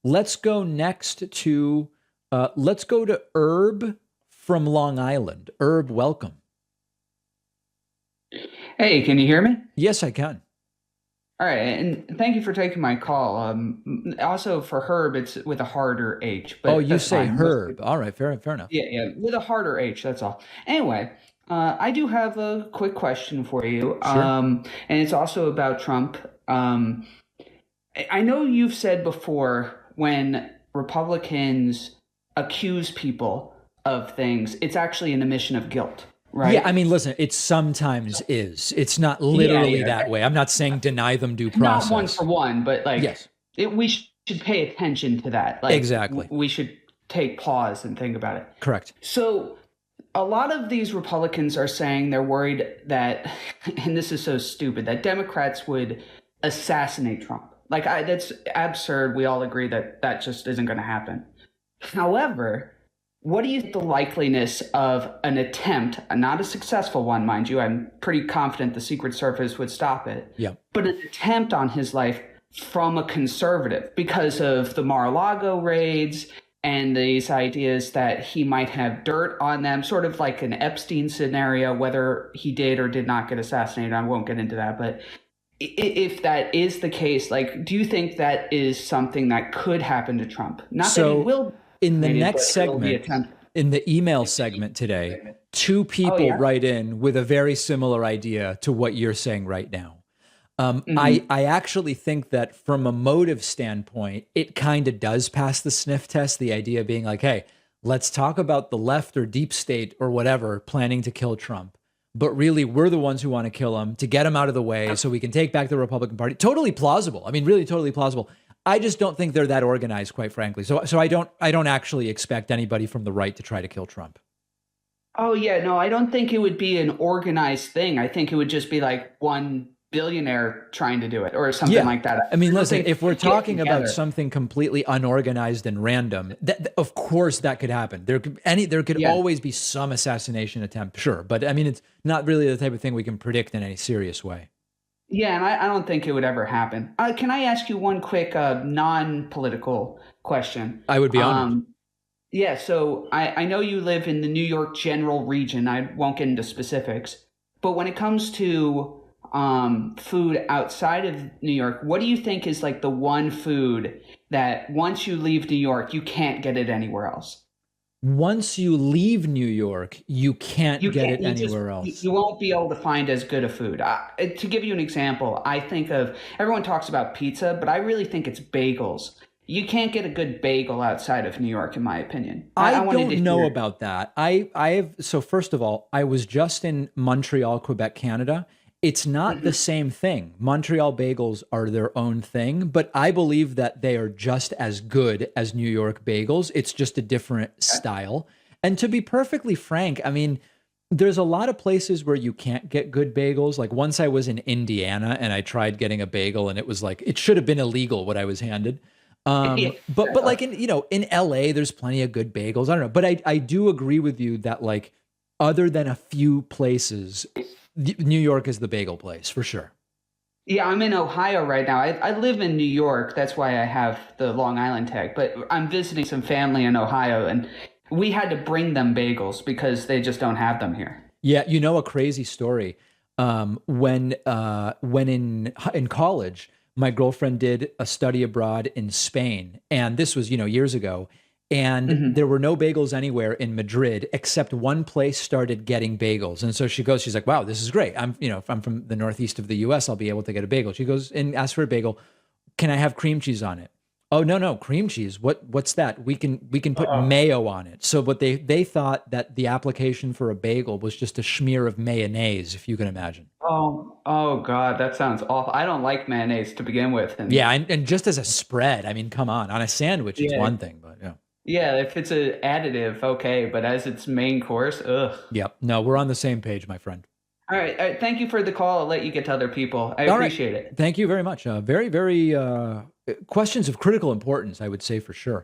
Let's go next to let's go to Herb from Long Island. Herb, welcome. Hey, can you hear me? Yes, I can. All right, and thank you for taking my call. Also for Herb, it's with a harder H, Oh, but you that's say fine. Herb. All right, fair enough. Yeah, yeah, with a harder H, that's all. Anyway, I do have a quick question for you, Sure. and it's also about Trump. Um, I know you've said before when Republicans accuse people of things, it's actually an admission of guilt, Yeah, I right? mean, listen, it sometimes is. It's not Yeah, literally yeah. that way. I'm not saying deny them due Not one for process. one, but like Yes, we should pay attention to that. Like exactly. we should take pause and think about it. Correct. So a lot of these Republicans are saying they're worried that, and this is so stupid, that Democrats would assassinate Trump. That's absurd. We all agree that that just isn't going to happen. However, what do you think the likeliness of an attempt, not a successful one, mind you? I'm pretty confident the Secret Service would stop it, Yeah. but an attempt on his life from a conservative because of the Mar-a-Lago raids and these ideas that he might have dirt on them, sort of like an Epstein scenario, whether he did or did not get assassinated. I won't get into that, but if that is the case, like, do you think that is something that could happen to Trump? Not that he So will be in the assassinated, next but it will be segment, attempted. in the email segment today, two Oh people yeah. write in with a very similar idea to what you're saying right now. Hmm. I actually think that from a motive standpoint, it kind of does pass the sniff test. The idea being like, hey, let's talk about the left or deep state or whatever planning to kill Trump. But really, we're the ones who want to kill him to get him out of the way so we can take back the Republican Party. Totally plausible. I mean, really, totally plausible. I just don't think they're that organized, quite frankly. So I don't actually expect anybody from the right to try to kill Trump. Oh yeah. No, I don't think it would be an organized thing. I think it would just be like one billionaire trying to do it or something Yeah. like that. I mean, I don't listen, think if we're they get talking about together. something completely unorganized and random, of course that could happen. There could Yeah. always be some assassination attempt, sure, but I mean it's not really the type of thing we can predict in any serious way. Yeah, and I don't think it would ever happen. Can I ask you one quick non-political question? I would be honored. Yeah, so I know you live in the New York general region. I won't get into specifics. But when it comes to food outside of New York, what do you think is like the one food that once you leave New York, you can't get it anywhere else? Once you leave New York, you can't You get can't, it you just, anywhere you else. you won't be able to find as good a food. To give you an example, I think of, everyone talks about pizza, but I really think it's bagels. You can't get a good bagel outside of New York, in my opinion. I I wanted to don't know hear. about that. I have so first of all, I was just in Montreal, Quebec, Canada. It's not the Mhm. same thing. Montreal bagels are their own thing, but I believe that they are just as good as New York bagels. It's just a different style. And to be perfectly frank, I mean, there's a lot of places where you can't get good bagels. Like once I was in Indiana and I tried getting a bagel and it was like it should have been illegal what I was handed. Yeah. But like in in LA, there's plenty of good bagels. I don't know, but I do agree with you that like other than a few places, New York is the bagel place for sure. Yeah, I'm in Ohio right now. I live in New York. That's why I have the Long Island tag. But I'm visiting some family in Ohio, and we had to bring them bagels because they just don't have them here. Yeah, you know a crazy story. When in college, my girlfriend did a study abroad in Spain, and this was years ago. And Hmm. there were no bagels anywhere in Madrid except one place started getting bagels. And so she's like, "Wow, this is great. If I'm from the northeast of the U.S., I'll be able to get a bagel." She goes and asks for a bagel. Can I have cream cheese on it? Oh no, cream cheese. What's that? We can put mayo on it. So but they thought that the application for a bagel was just a smear of mayonnaise, if you can imagine. Oh God, that sounds awful. I don't like mayonnaise to begin with, and Yeah, and just as a spread, I mean, come on a sandwich, it's yeah, one thing, but yeah. yeah. If it's an additive, okay, but as its main course, ugh. Yep. No, we're on the same page, my friend. All right. Thank you for the call. I'll let you get to other people. I All right. appreciate it. Thank you very much. Very, very questions of critical importance, I would say for sure.